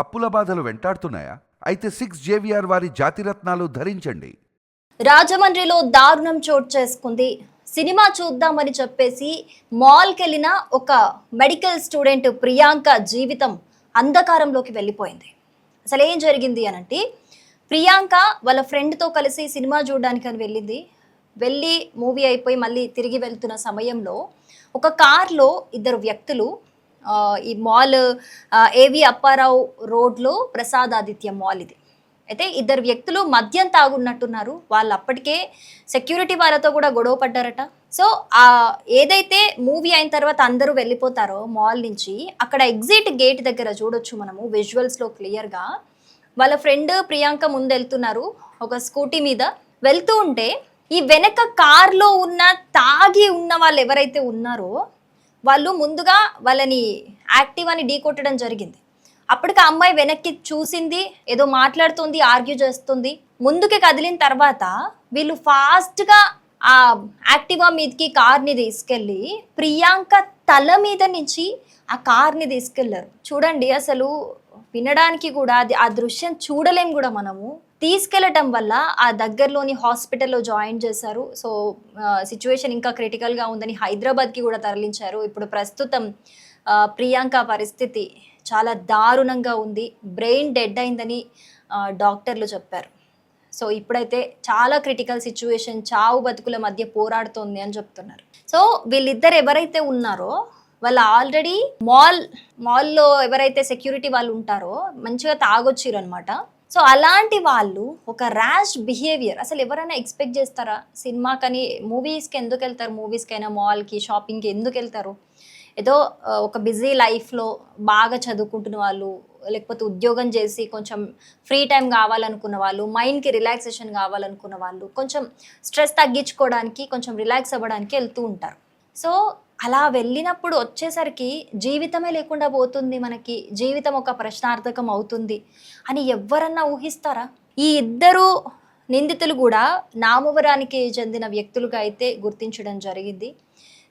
అప్పుల బాధలు వెంటాడుతున్నాయా? అయితే 6 JVR వారి జాతిరత్నాలు ధరించండి. రాజమండ్రిలో దారుణం చోటు చేసుకుంది. సినిమా చూద్దామని చెప్పేసి మాల్కి వెళ్ళిన ఒక మెడికల్ స్టూడెంట్ ప్రియాంక జీవితం అంధకారంలోకి వెళ్ళిపోయింది. అసలు ఏం జరిగింది అనంటే, ప్రియాంక వాళ్ళ ఫ్రెండ్తో కలిసి సినిమా చూడడానికి అని వెళ్ళి మూవీ అయిపోయి మళ్ళీ తిరిగి వెళ్తున్న సమయంలో ఒక కార్లో ఇద్దరు వ్యక్తులు ఈ మాల్ ఏవి అప్పారావు రోడ్లో ప్రసాద్ ఆదిత్య మాల్ ఇది. అయితే ఇద్దరు వ్యక్తులు మద్యం తాగున్నట్టున్నారు. వాళ్ళు అప్పటికే సెక్యూరిటీ వాళ్ళతో కూడా గొడవ పడ్డారట. సో ఏదైతే మూవీ అయిన తర్వాత అందరూ వెళ్ళిపోతారో మాల్ నుంచి, అక్కడ ఎగ్జిట్ గేట్ దగ్గర చూడొచ్చు మనము విజువల్స్లో క్లియర్గా. వాళ్ళ ఫ్రెండ్ ప్రియాంక ముందు వెళ్తున్నారు ఒక స్కూటీ మీద. వెళ్తూ ఉంటే ఈ వెనక కార్లో ఉన్న తాగి ఉన్న వాళ్ళు ఎవరైతే ఉన్నారో వాళ్ళు ముందుగా వాళ్ళని యాక్టివాని ఢీ కొట్టడం జరిగింది. అప్పటికి ఆ అమ్మాయి వెనక్కి చూసింది, ఏదో మాట్లాడుతుంది, ఆర్గ్యూ చేస్తుంది. ముందుకి కదిలిన తర్వాత వీళ్ళు ఫాస్ట్గా ఆ యాక్టివా మీదకి కార్ని తీసుకెళ్ళి ప్రియాంక తల మీద నుంచి ఆ కార్ని తీసుకెళ్లారు. చూడండి, అసలు వినడానికి కూడా ఆ దృశ్యం చూడలేం కూడా మనము. తీసుకెళ్లటం వల్ల ఆ దగ్గరలోని హాస్పిటల్లో జాయిన్ చేశారు. సో సిచ్యువేషన్ ఇంకా క్రిటికల్గా ఉందని హైదరాబాద్కి కూడా తరలించారు. ఇప్పుడు ప్రస్తుతం ప్రియాంక పరిస్థితి చాలా దారుణంగా ఉంది. బ్రెయిన్ డెడ్ అయిందని డాక్టర్లు చెప్పారు. సో ఇప్పుడైతే చాలా క్రిటికల్ సిచ్యువేషన్, చావు బతుకుల మధ్య పోరాడుతోంది అని చెప్తున్నారు. సో వీళ్ళిద్దరు ఎవరైతే ఉన్నారో వాళ్ళు ఆల్రెడీ మాల్లో ఎవరైతే సెక్యూరిటీ వాళ్ళు ఉంటారో మంచిగా తాగొచ్చిరు అనమాట. సో అలాంటి వాళ్ళు ఒక ర్యాష్ బిహేవియర్ అసలు ఎవరైనా ఎక్స్పెక్ట్ చేస్తారా? సినిమాకని మూవీస్కి ఎందుకు వెళ్తారు? మూవీస్కైనా మాల్కి షాపింగ్కి ఎందుకు వెళ్తారు? ఏదో ఒక బిజీ లైఫ్లో బాగా చదువుకుంటున్న వాళ్ళు, లేకపోతే ఉద్యోగం చేసి కొంచెం ఫ్రీ టైం కావాలనుకున్న వాళ్ళు, మైండ్కి రిలాక్సేషన్ కావాలనుకున్న వాళ్ళు, కొంచెం స్ట్రెస్ తగ్గించుకోవడానికి, కొంచెం రిలాక్స్ అవ్వడానికి వెళ్తూ ఉంటారు. సో అలా వెళ్ళినప్పుడు వచ్చేసరికి జీవితమే లేకుండా పోతుంది, మనకి జీవితం ఒక ప్రశ్నార్థకం అవుతుంది అని ఎవరన్నా ఊహిస్తారా? ఈ ఇద్దరు నిందితులు కూడా నామవరానికి చెందిన వ్యక్తులుగా అయితే గుర్తించడం జరిగింది.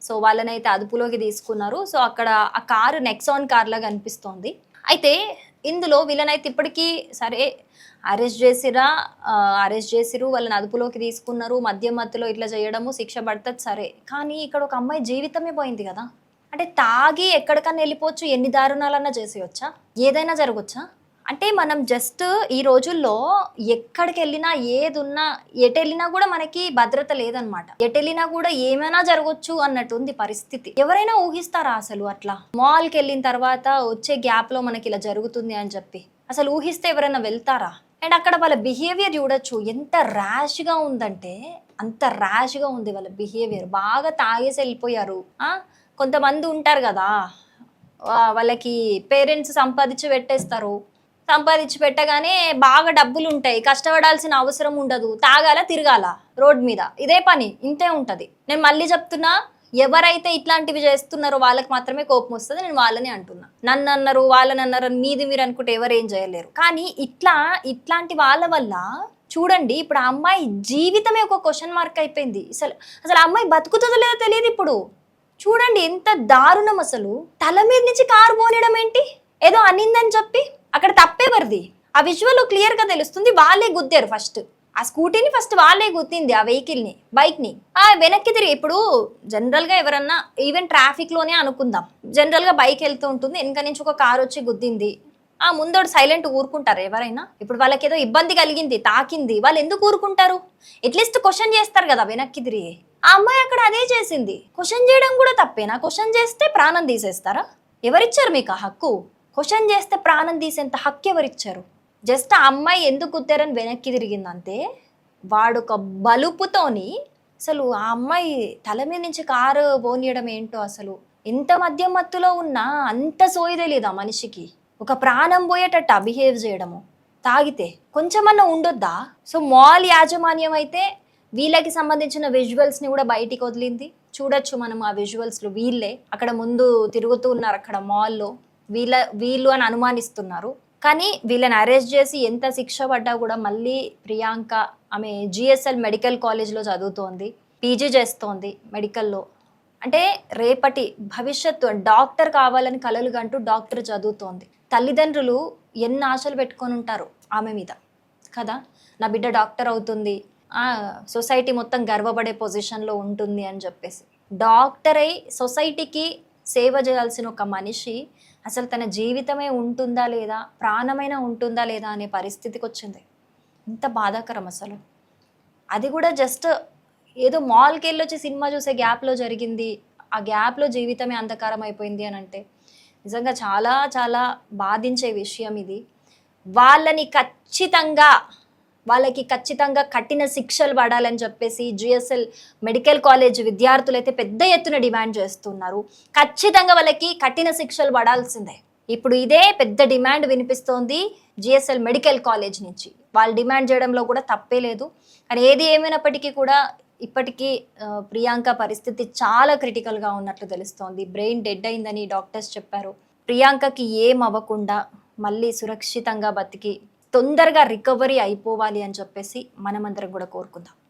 సో వాళ్ళనైతే అదుపులోకి తీసుకున్నారు. సో అక్కడ ఆ కారు నెక్సాన్ కార్ లాగా అనిపిస్తోంది. అయితే ఇందులో వీళ్ళనైతే ఇప్పటికీ సరే అరెస్ట్ చేసిరు, వాళ్ళని అదుపులోకి తీసుకున్నారు. మధ్యలో ఇట్లా చేయడము శిక్ష పడుతుంది సరే, కానీ ఇక్కడ ఒక అమ్మాయి జీవితమే పోయింది కదా. అంటే తాగి ఎక్కడికన్నా వెళ్ళిపోవచ్చు, ఎన్ని దారుణాలన్నా చేసేయొచ్చా? ఏదైనా జరగచ్చా? అంటే మనం జస్ట్ ఈ రోజుల్లో ఎక్కడికి వెళ్ళినా, ఏదున్నా, ఎటు వెళ్ళినా కూడా మనకి భద్రత లేదనమాట. ఎటు వెళ్ళినా కూడా ఏమైనా జరగచ్చు అన్నట్టు ఉంది పరిస్థితి. ఎవరైనా ఊహిస్తారా అసలు అట్లా? మాల్కి వెళ్ళిన తర్వాత వచ్చే గ్యాప్లో మనకి ఇలా జరుగుతుంది అని చెప్పి అసలు ఊహిస్తే ఎవరైనా వెళ్తారా? అండ్ అక్కడ వాళ్ళ బిహేవియర్ చూడొచ్చు, ఎంత ర్యాష్గా ఉందంటే అంత ర్యాష్గా ఉంది వాళ్ళ బిహేవియర్. బాగా తాగేసి వెళ్ళిపోయారు. కొంతమంది ఉంటారు కదా, వాళ్ళకి పేరెంట్స్ సంపాదించి పెట్టగానే బాగా డబ్బులు ఉంటాయి, కష్టపడాల్సిన అవసరం ఉండదు, తాగాల తిరగాల రోడ్ మీద, ఇదే పని, ఇంతే ఉంటుంది. నేను మళ్ళీ చెప్తున్నా, ఎవరైతే ఇట్లాంటివి చేస్తున్నారో వాళ్ళకి మాత్రమే కోపం వస్తుంది. నేను వాళ్ళని అంటున్నా. నన్ను అన్నారు, వాళ్ళని అన్నారు అని మీరు అనుకుంటే ఎవరు ఏం చేయలేరు. కానీ ఇట్లాంటి వాళ్ళ వల్ల చూడండి, ఇప్పుడు ఆ అమ్మాయి జీవితమే ఒక క్వశ్చన్ మార్క్ అయిపోయింది. అసలు ఆ అమ్మాయి బతుకుతుందో లేదో తెలియదు ఇప్పుడు. చూడండి ఎంత దారుణం. అసలు తల మీద నుంచి కారు పోనడం ఏంటి? ఏదో అనిందని చెప్పి అక్కడ తప్పేవరిది? ఆ విజువల్ క్లియర్ గా తెలుస్తుంది. వాళ్ళే గుద్దారు ఫస్ట్, ఆ స్కూటీని ఫస్ట్ వాళ్ళే గుద్దింది, ఆ వెహికల్ని, బైక్ని. వెనక్కి తిరిగి, ఇప్పుడు జనరల్గా ఎవరన్నా ఈవెన్ ట్రాఫిక్లోనే అనుకుందాం, జనరల్గా బైక్ వెళ్తూ ఉంటుంది, వెనక నుంచి ఒక కారు వచ్చి గుద్దింది, ముందోడు సైలెంట్ ఊరుకుంటారు ఎవరైనా? ఇప్పుడు వాళ్ళకి ఏదో ఇబ్బంది కలిగింది, తాకింది, వాళ్ళు ఎందుకు ఊరుకుంటారు? అట్లీస్ట్ క్వశ్చన్ చేస్తారు కదా వెనక్కి తిరిగి. ఆ అమ్మాయి అక్కడ అదే చేసింది. క్వశ్చన్ చేయడం కూడా తప్పేనా? క్వశ్చన్ చేస్తే ప్రాణం తీసేస్తారా? ఎవరిచ్చారు మీకు ఆ హక్కు? క్వశ్చన్ చేస్తే ప్రాణం తీసేంత హక్కు ఎవరిచ్చారు? జస్ట్ ఆ అమ్మాయి ఎందుకు కుట్టారని వెనక్కి తిరిగిందంతే. వాడొక బలుపుతోని అసలు ఆ అమ్మాయి తల మీద నుంచి కారు పోనీయడం ఏంటో. అసలు ఎంత మద్యం మత్తులో ఉన్నా అంత సోయి తెలీదా మనిషికి? ఒక ప్రాణం పోయేటట్టు బిహేవ్ చేయడము తాగితే కొంచెమన్నా ఉండొద్దా? సో మాల్ యాజమాన్యం అయితే వీళ్ళకి సంబంధించిన విజువల్స్ని కూడా బయటికి వదిలింది. చూడొచ్చు మనం ఆ విజువల్స్లో. వీళ్ళే అక్కడ ముందు తిరుగుతూ ఉన్నారు, అక్కడ మాల్లో వీళ్ళు అని అనుమానిస్తున్నారు. కానీ వీళ్ళని అరెస్ట్ చేసి ఎంత శిక్ష పడ్డా కూడా మళ్ళీ ప్రియాంక, ఆమె GSL మెడికల్ కాలేజ్లో చదువుతోంది, పీజీ చేస్తోంది మెడికల్లో. అంటే రేపటి భవిష్యత్తు డాక్టర్ కావాలని కలలు కంటూ డాక్టర్ చదువుతోంది. తల్లిదండ్రులు ఎన్ని ఆశలు పెట్టుకొని ఉంటారు ఆమె మీద కదా. నా బిడ్డ డాక్టర్ అవుతుంది, సొసైటీ మొత్తం గర్వపడే పొజిషన్లో ఉంటుంది అని చెప్పేసి. డాక్టర్ అయి సొసైటీకి సేవ చేయాల్సిన ఒక మనిషి అసలు తన జీవితమే ఉంటుందా లేదా, ప్రాణమైనా ఉంటుందా లేదా అనే పరిస్థితికి వచ్చింది. ఇంత బాధాకరం అసలు. అది కూడా జస్ట్ ఏదో మాల్కి వెళ్ళొచ్చి సినిమా చూసే గ్యాప్లో జరిగింది, ఆ గ్యాప్లో జీవితమే అంధకారం అయిపోయింది అని అంటే నిజంగా చాలా చాలా బాధించే విషయం ఇది. వాళ్ళకి ఖచ్చితంగా కఠిన శిక్షలు పడాలని చెప్పేసి జిఎస్ఎల్ మెడికల్ కాలేజ్ విద్యార్థులు అయితే పెద్ద ఎత్తున డిమాండ్ చేస్తున్నారు. ఖచ్చితంగా వాళ్ళకి కఠిన శిక్షలు పడాల్సిందే. ఇప్పుడు ఇదే పెద్ద డిమాండ్ వినిపిస్తోంది జిఎస్ఎల్ మెడికల్ కాలేజ్ నుంచి. వాళ్ళు డిమాండ్ చేయడంలో కూడా తప్పే లేదు. కానీ ఏది ఏమైనప్పటికీ కూడా ఇప్పటికీ ప్రియాంక పరిస్థితి చాలా క్రిటికల్గా ఉన్నట్లు తెలుస్తోంది. బ్రెయిన్ డెడ్ అయిందని డాక్టర్స్ చెప్పారు. ప్రియాంకకి ఏం అవ్వకుండా మళ్ళీ సురక్షితంగా బతికి తొందరగా రికవరీ అయిపోవాలి అని చెప్పేసి మనమందరం కూడా కోరుకుందాం.